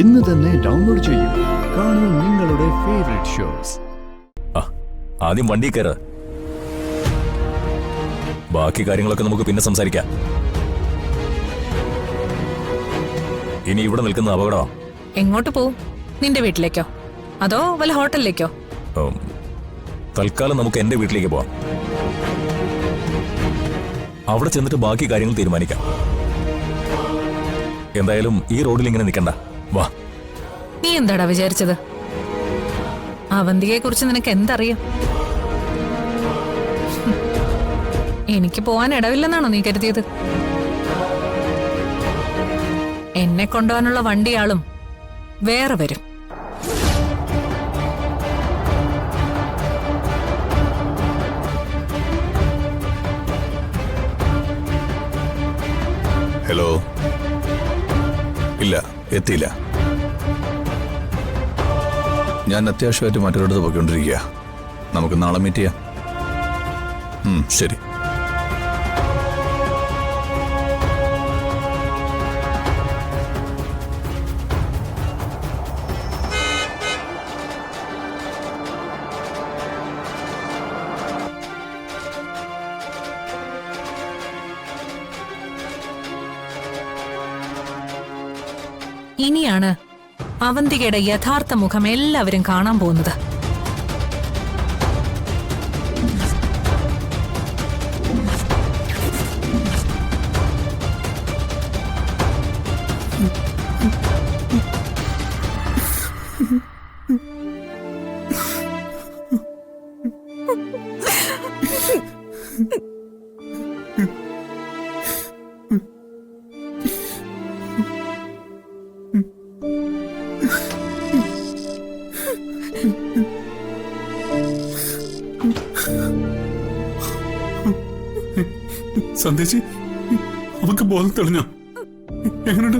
ഇന്ന് തന്നെ ഡൗൺലോഡ് ചെയ്യൂ. കാണൂ നിങ്ങളുടെ ഫേവറേറ്റ് ഷോസ്. ആദ്യം വണ്ടി കയറ്. ബാക്കി കാര്യങ്ങളൊക്കെ നമുക്ക് പിന്നെ സംസാരിക്കാം. ഇനി ഇവിടെ നിൽക്കുന്ന അപകടമാ. എങ്ങോട്ട് പോവും? നിന്റെ വീട്ടിലേക്കോ അതോ വല്ല ഹോട്ടലിലേക്കോ? തൽക്കാലം നമുക്ക് എന്റെ വീട്ടിലേക്ക് പോവാം. അവിടെ ചെന്നിട്ട് ബാക്കി കാര്യങ്ങൾ തീരുമാനിക്കാം. എന്തായാലും ഈ റോഡിൽ ഇങ്ങനെ നിൽക്കണ്ട. വാ. നീ എന്താടാ വിചാരിച്ചത്? അവന്തികയെ കുറിച്ച് നിനക്ക് എന്തറിയാം? എനിക്ക് പോവാൻ ഇടവില്ലെന്നാണോ നീ കരുതിയത്? എന്നെ കൊണ്ടുപോകാനുള്ള വണ്ടിയാളും വേറെ വരും. ഹലോ. ഇല്ല, എത്തിയില്ല. ഞാൻ അത്യാവശ്യമായിട്ട് മറ്റൊരിടത്ത് പോയിക്കൊണ്ടിരിക്കുക. നമുക്ക് നാളെ മീറ്റ് ചെയ്യാം. ശരി. ഇനിയാണ് അവന്തികയുടെ യഥാർത്ഥ മുഖം എല്ലാവരും കാണാൻ പോകുന്നത്. സന്ദേശി, അവക്ക് ബോധം തെളിഞ്ഞോ? എങ്ങനെയുണ്ട്?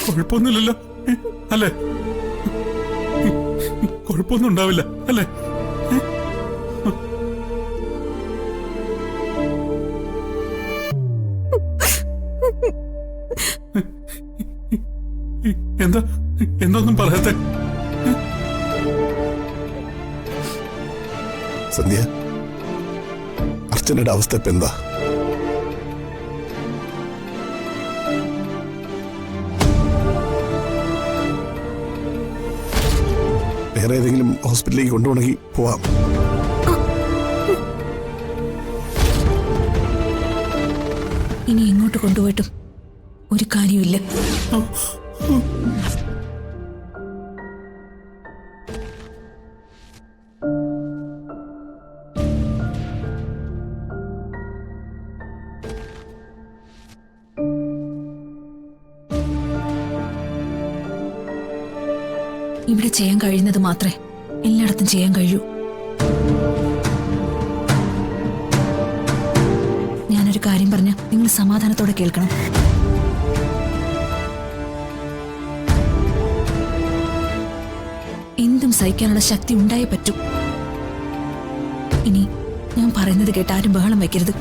കുഴപ്പമൊന്നുമില്ലല്ലോ അല്ലേ? കുഴപ്പമൊന്നും ഉണ്ടാവില്ല അല്ലേ? എന്താ പറയാത്തെ? സന്ധ്യ, അർച്ചനയുടെ അവസ്ഥ ഇപ്പൊ എന്താ? വേറെ ഏതെങ്കിലും ഹോസ്പിറ്റലിലേക്ക് കൊണ്ടുപോകണമെങ്കിൽ പോവാം. ഇനി എങ്ങോട്ട് കൊണ്ടുപോയിട്ടും ഒരു കാര്യമില്ല. ഇവിടെ ചെയ്യാൻ കഴിയുന്നത് മാത്രമേ എല്ലായിടത്തും ചെയ്യാൻ കഴിയൂ. ഞാനൊരു കാര്യം പറഞ്ഞ നിങ്ങൾ സമാധാനത്തോടെ കേൾക്കണം. എന്തും സഹിക്കാനുള്ള ശക്തി ഉണ്ടായേ പറ്റൂ. ഇനി ഞാൻ പറയുന്നത് കേട്ട് ആരും ബഹളം വയ്ക്കരുത്.